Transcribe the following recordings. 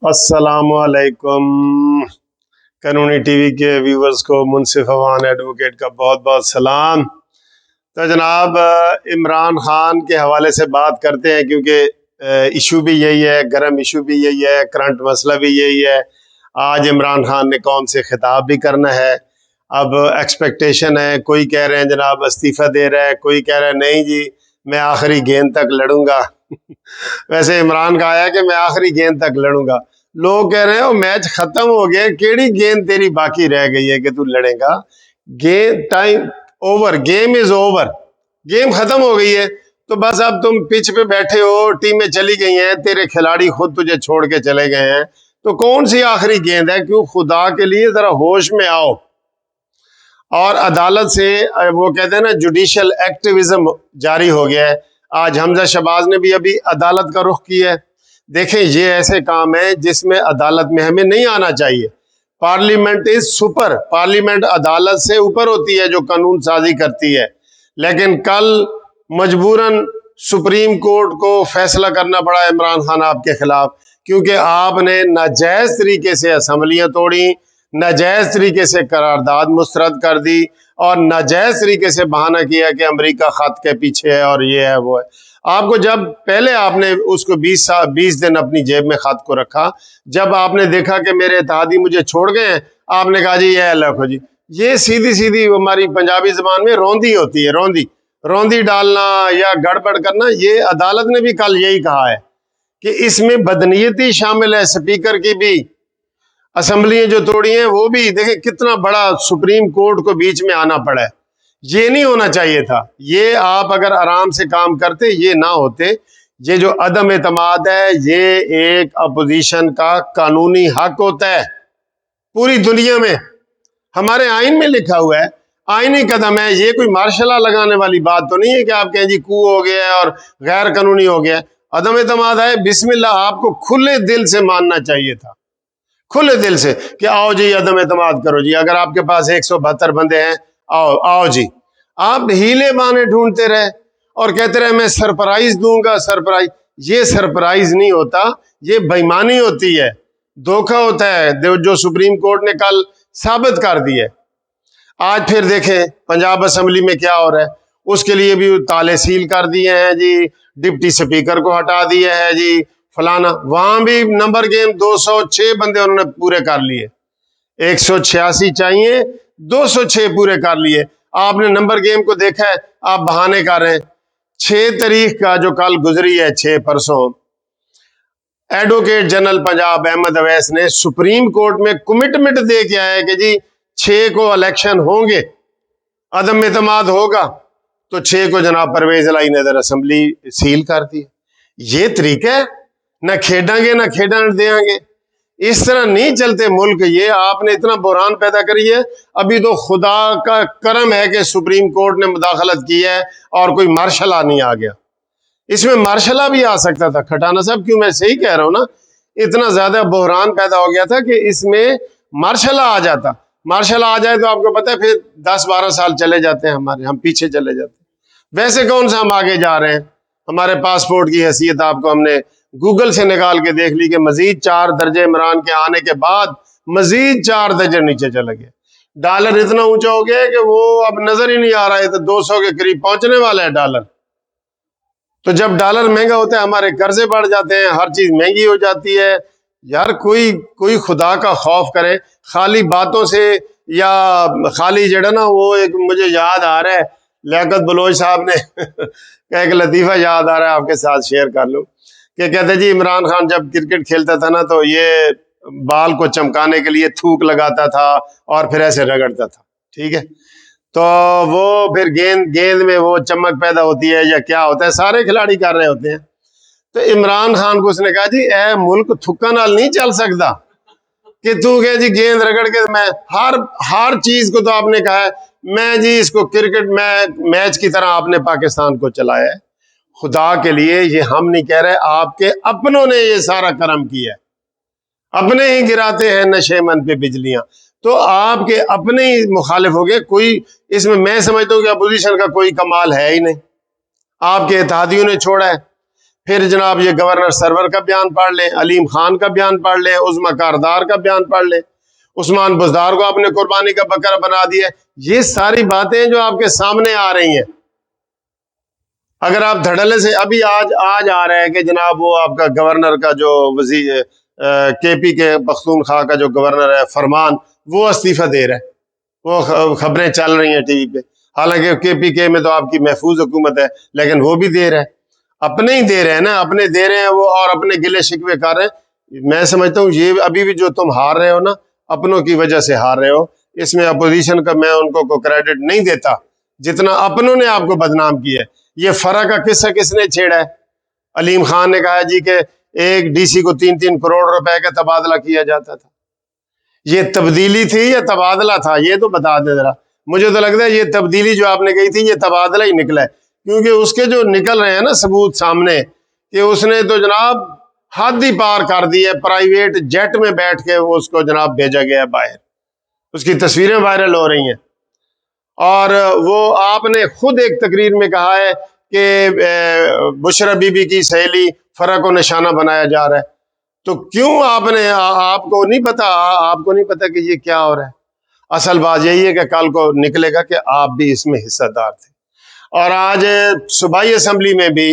अस्सलामुअलैकुम। कानूनी टीवी के व्यूवर्स को मुनसिफ अवान एडवोकेट का बहुत बहुत सलाम। तो जनाब, इमरान खान के हवाले से बात करते हैं क्योंकि इशू भी यही है, गर्म इशू भी यही है, करंट मसला भी यही है। आज इमरान खान ने कौम से खिताब भी करना है। अब एक्सपेक्टेशन है, कोई कह रहे हैं जनाब इस्तीफ़ा दे रहा है, कोई कह रहा है नहीं जी मैं आखिरी गेंद तक लड़ूंगा। वैसे इमरान का आया कि मैं आखिरी गेंद तक लड़ूंगा। लोग कह रहे हैं वो मैच खत्म हो गया, केड़ी गेंद तेरी बाकी रह गई है कि तू लड़ेगा। Game time over, game is over, game खत्म हो गई है। तो बस अब तुम पिच पे बैठे हो, टीमें चली गई हैं, तेरे खिलाड़ी खुद तुझे छोड़ के चले गए हैं, तो कौन सी आखिरी गेंद है? क्यों, खुदा के लिए जरा होश में आओ। और अदालत से वो कहते हैं ना, जुडिशियल एक्टिविज्म जारी हो गया है। आज हमजा शहबाज ने भी अभी अदालत का रुख किया है। देखें, ये ऐसे काम है जिसमें अदालत में हमें नहीं आना चाहिए। पार्लियामेंट इज सुपर, पार्लियामेंट अदालत से ऊपर होती है जो कानून साजी करती है। लेकिन कल मजबूरन सुप्रीम कोर्ट को फैसला करना पड़ा इमरान खान आपके खिलाफ, क्योंकि आपने नाजायज तरीके से असम्बलियां तोड़ी, नाजायज तरीके से करारदाद मुस्तरद कर दी और नाजायज तरीके से बहाना किया कि अमेरिका खत के पीछे है और ये है वो है। आपको जब पहले आपने उसको 20 दिन अपनी जेब में खत को रखा, जब आपने देखा कि मेरे इत्तेहादी मुझे छोड़ गए हैं, आपने कहा जी ये रखो जी। ये सीधी सीधी हमारी पंजाबी जबान में रौंदी होती है, रौंदी रौंदी डालना या गड़बड़ करना। ये अदालत ने भी कल यही कहा है कि इसमें बदनीयती शामिल है। स्पीकर की भी असेंबलियां जो तोड़ी हैं वो भी, देखें कितना बड़ा सुप्रीम कोर्ट को बीच में आना पड़ा है। ये नहीं होना चाहिए था। ये आप अगर आराम से काम करते, ये ना होते। ये जो अदम एतमाद है, ये एक अपोजिशन का कानूनी हक होता है। पूरी दुनिया में हमारे आइन में लिखा हुआ है, आईनी कदम है। ये कोई मार्शल लॉ लगाने वाली बात तो नहीं है कि आप कहें जी कू हो गया है और गैर कानूनी हो गया है। अदम एतमाद है, बिस्मिल्लाह, आपको खुले दिल से मानना चाहिए था, खुले दिल से कि आओ जी अदम एतमाद करो जी। अगर आपके पास 172 बंदे हैं, आओ आओ जी। आप हीले बहाने ढूंढते रहे और कहते रहे मैं सरप्राइज दूंगा, सरप्राइज। ये सरप्राइज नहीं होता, ये बेईमानी होती है, धोखा होता है, जो सुप्रीम कोर्ट ने कल साबित कर दिया। आज फिर देखें पंजाब असेंबली में क्या हो रहा है। उसके लिए भी ताले सील कर दिए हैं जी, डिप्टी स्पीकर को हटा दिया है जी, फलाना। वहां भी नंबर गेम 206 बंदे उन्होंने पूरे कर लिए। 186 चाहिए, 206 पूरे कर लिए। आपने नंबर गेम को देखा है, आप बहाने कर रहे हैं। 6 तारीख का जो कल गुजरी है, 6 परसों, एडवोकेट जनरल पंजाब अहमद अवैस ने सुप्रीम कोर्ट में कमिटमेंट दे के आया कि जी 6 को इलेक्शन होंगे, अदम एतमाद होगा। तो 6 को जनाब परवेज लाई नजर असेंबली सील कर दी। ये तरीका है? ना खेडेंगे ना खेडन देंगे, इस तरह नहीं चलते मुल्क। ये आपने इतना बुहरान पैदा करी है। अभी तो खुदा का करम है कि सुप्रीम कोर्ट ने मुदाखलत की है और कोई मार्शल लॉ नहीं आ गया। इसमें मार्शल लॉ भी आ सकता था खटाना साहब, क्यों? मैं सही कह रहा हूं ना, इतना ज्यादा बुहरान पैदा हो गया था कि इसमें मार्शल लॉ आ जाता। मार्शल लॉ आ जाए तो आपको पता है फिर 10-12 साल चले जाते हैं हमारे, हम पीछे चले जाते हैं। वैसे कौन सा हम आगे जा रहे हैं? हमारे पासपोर्ट की हैसियत आपको हमने गूगल से निकाल के देख ली कि मजीद 4 दर्जे इमरान के आने के बाद मजीद 4 दर्जे नीचे चले गए। डॉलर इतना ऊंचा हो गया कि वो अब नजर ही नहीं आ रहा है, तो 200 के करीब पहुंचने वाला है डॉलर। तो जब डॉलर महंगा होता है, हमारे कर्जे बढ़ जाते हैं, हर चीज महंगी हो जाती है। यार कोई कोई खुदा का खौफ करे, खाली बातों से या खाली जड़ा ना। वो एक मुझे याद आ रहा है, लियाकत बलोच साहब ने एक लतीफा याद आ रहा है, आपके साथ शेयर कर लूं। कि कहते जी इमरान खान जब क्रिकेट खेलता था ना, तो ये बाल को चमकाने के लिए थूक लगाता था और फिर ऐसे रगड़ता था, ठीक है। तो वो फिर गेंद में वो चमक पैदा होती है या क्या होता है, सारे खिलाड़ी कर रहे होते हैं। तो इमरान खान को उसने कहा जी ए मुल्क थुक्का नाल नहीं चल सकता कि तू कहे जी गेंद रगड़ के। मैं हर चीज को तो आपने कहा है, मैं जी इसको क्रिकेट मैच की तरह आपने पाकिस्तान को चलाया है। खुदा के लिए ये हम नहीं कह रहे, आपके अपनों ने ये सारा कर्म किया है, अपने ही गिराते हैं नशे मन पे बिजलियां। तो आपके अपने ही मुखालिफ हो गए। कोई इसमें मैं समझता हूं कि अपोजिशन का कोई कमाल है ही नहीं, आपके इत्तेहादियों ने छोड़ा है। फिर जनाब ये गवर्नर सरवर का बयान पढ़ लें, अलीम खान का बयान पढ़ लें, उस्मा कारदार का बयान पढ़ लें, उस्मान बुजदार को आपने कुर्बानी का बकरा बना दिया। ये सारी बातें जो आपके सामने आ रही हैं, अगर आप धड़ल्ले से अभी आज आ रहा है कि जनाब वो आपका गवर्नर का जो वजीर केपी के पख्तूनख्वा का जो गवर्नर है फरमान, वो इस्तीफा दे रहा है, वो खबरें चल रही हैं टीवी पे। हालांकि केपीके में तो आपकी महफूज हुकूमत है, लेकिन वो भी दे रहा है, अपने ही दे रहे हैं ना, अपने दे रहे हैं वो, और अपने गिले शिकवे कर रहे हैं। मैं समझता हूँ ये अभी भी जो तुम हार रहे हो ना, अपनों की वजह से हार रहे हो। इसमें अपोजिशन का मैं उनको को क्रेडिट नहीं देता, जितना अपनों ने आपको बदनाम किया है। ये फर्क का किस्सा किसने छेड़ा है? अलीम खान ने कहा जी कि एक डीसी को 3-3 करोड़ रुपए का तबादला किया जाता था। ये तब्दीली थी या तबादला था, ये तो बता दे जरा। मुझे तो लगता है ये तब्दीली जो आपने कही थी, ये तबादला ही निकला है, क्योंकि उसके जो निकल रहे हैं ना सबूत सामने, कि उसने तो जनाब हद ही पार कर दी है। प्राइवेट जेट में बैठ के वो उसको जनाब भेजा गया बाहर, उसकी तस्वीरें वायरल हो रही हैं। और वो आपने खुद एक तकरीर में कहा है कि बुशरा बीबी की सहेली फरा को निशाना बनाया जा रहा है। तो क्यों आपने आपको नहीं पता कि ये क्या हो रहा है? असल बात यही है कि कल को निकलेगा कि आप भी इसमें हिस्सेदार थे। और आज सूबाई असेंबली में भी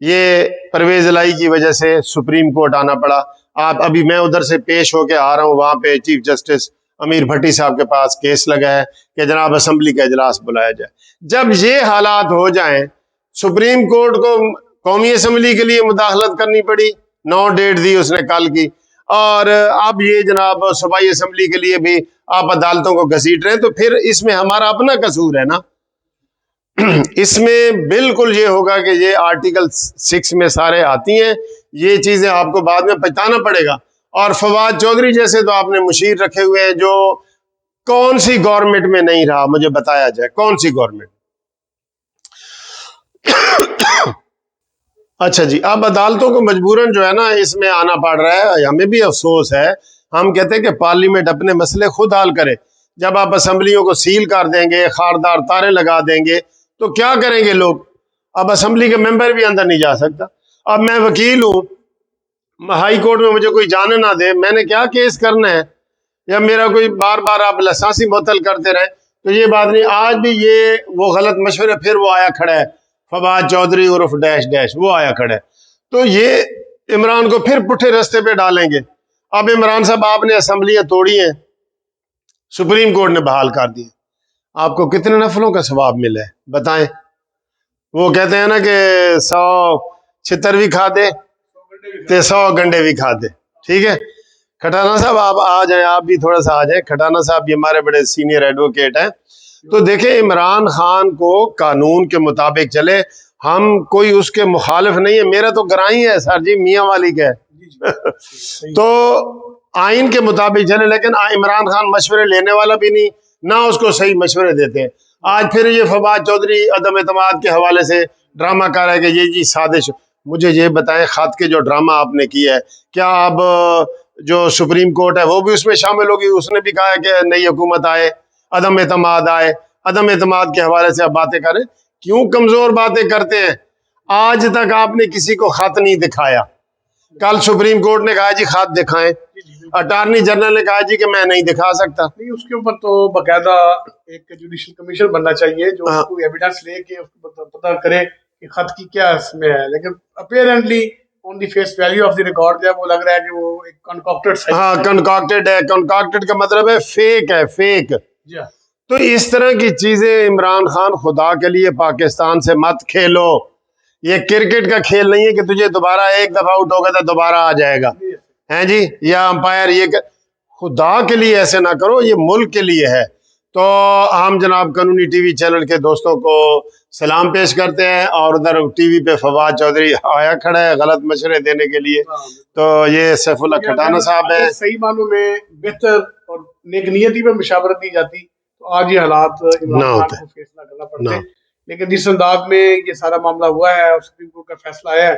ये परवेज लाई की वजह से सुप्रीम कोर्ट आना पड़ा। आप अभी मैं उधर से पेश होके आ रहा हूँ, वहां पे चीफ जस्टिस अमीर भट्टी साहब के पास केस लगा है कि जनाब असेंबली का इजलास बुलाया जाए। जब ये हालात हो जाएं, सुप्रीम कोर्ट को कौमी असेंबली के लिए मुदाखलत करनी पड़ी, 9 डेट दी उसने कल की, और अब ये जनाब सूबाई असेंबली के लिए भी आप अदालतों को घसीट रहे हैं। तो फिर इसमें हमारा अपना कसूर है ना। इसमें बिल्कुल ये होगा कि ये आर्टिकल 6 में सारे आती हैं, ये चीजें आपको बाद में पछताना पड़ेगा। और फवाद चौधरी जैसे तो आपने मुशीर रखे हुए हैं, जो कौन सी गवर्नमेंट में नहीं रहा, मुझे बताया जाए कौन सी गवर्नमेंट। अच्छा जी, अब अदालतों को मजबूरन जो है ना इसमें आना पड़ रहा है। हमें भी अफसोस है, हम कहते हैं कि पार्लियामेंट अपने मसले खुद हल करे। जब आप असेंबलियों को सील कर देंगे, खारदार तारे लगा देंगे, तो क्या करेंगे लोग? अब असेंबली के मेंबर भी अंदर नहीं जा सकता। अब मैं वकील हूँ, हाई कोर्ट में मुझे कोई जाने ना दे, मैंने क्या केस करना है? या मेरा कोई बार बार आप लाइसेंस मुअत्तल करते रहे, तो ये बात नहीं। आज भी ये वो गलत मशवरे, फिर वो आया खड़ा है फवाद चौधरी उर्फ डैश डैश, वो आया खड़ा है, तो ये इमरान को फिर पुठे रास्ते पे डालेंगे। अब इमरान साहब आपने असेंबलियां तोड़ी हैं, सुप्रीम कोर्ट ने बहाल कर दी, आपको कितने नफलों का सवाब मिला है बताएं? वो कहते हैं ना कि 100 छितर भी खा दे ते 100 गंडे भी खा दे। ठीक है, खटाना साहब आप आ जाए, आप भी थोड़ा सा आ जाए। खटाना साहब भी हमारे बड़े सीनियर एडवोकेट हैं। तो देखें, इमरान खान को कानून के मुताबिक चले, हम कोई उसके मुखालिफ नहीं है। मेरा तो गराई है सर जी, मियाँ वाली का तो आइन के मुताबिक चले, लेकिन इमरान खान मशवरे लेने वाला भी नहीं, ना उसको सही मशवरे देते हैं। आज फिर ये फवाद चौधरी अदम एतमाद के हवाले से ड्रामा कर रहा है कि ये जी साजिश। मुझे ये बताएं, खत के जो ड्रामा आपने किया है, क्या अब जो सुप्रीम कोर्ट है वो भी उसमें शामिल होगी? उसने भी कहा है कि नई हुकूमत आए, अदम एतमाद आए, अदम एतमाद के हवाले से आप बातें करें। क्यों कमजोर बातें करते हैं? आज तक आपने किसी को खत नहीं दिखाया। कल सुप्रीम कोर्ट ने कहा जी खत दिखाएं, अटॉर्नी जनरल ने कहा जी कि मैं नहीं दिखा सकता। नहीं, उसके ऊपर तो बकायदा एक जुडिशियल कमीशन बनना चाहिए जो कोई एविडेंस लेके उसको पता करे कि खत की क्या इसमें है। लेकिन apparently on the face value of the record जो है वो लग रहा है कि वो एक कंकॉक्टेड। हाँ, कंकॉक्टेड है। कंकॉक्टेड का मतलब है फेक है, फेक। तो इस तरह की चीजें इमरान खान, खुदा के लिए पाकिस्तान से मत खेलो। ये क्रिकेट का खेल नहीं है कि तुझे दोबारा एक दफा आउट होगा तो दोबारा आ जाएगा, हैं जी, या अंपायर ये खुदा के लिए ऐसे ना करो, ये मुल्क के लिए है। तो हम जनाब कानूनी टीवी चैनल के दोस्तों को सलाम पेश करते हैं, और उधर टीवी पे फवाद चौधरी आया खड़ा है गलत मशवरे देने के लिए। तो ये सैफुल्लाह खटाना साहब है। सही मानों में बेहतर और नेक नियति पर मशावरत दी जाती तो आज ये हालात इमरान खान को फैसला करना पड़ते। लेकिन जिस अंदाज में ये सारा मामला हुआ है और सुप्रीम कोर्ट का फैसला आया है,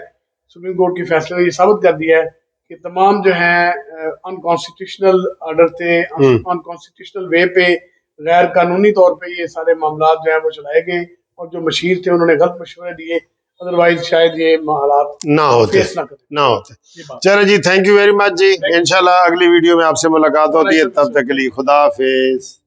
सुप्रीम कोर्ट के फैसले ने ये साबित कर दिया है कि तमाम जो है अनकॉन्स्टिट्यूशनल ऑर्डर थे, अनकॉन्स्टिट्यूशनल वे पे, गैर कानूनी तौर पे ये सारे मामला जो है वो चलाए गए, और जो मशीर थे उन्होंने गलत मशवरे दिए। अदरवाइज शायद ये हालात ना होते फेस ना करते। ना होते। ये बात चलो जी, थैंक यू वेरी मच जी। इंशाल्लाह अगली वीडियो में आपसे मुलाकात होती है, तब तक के लिए खुदा हाफिज।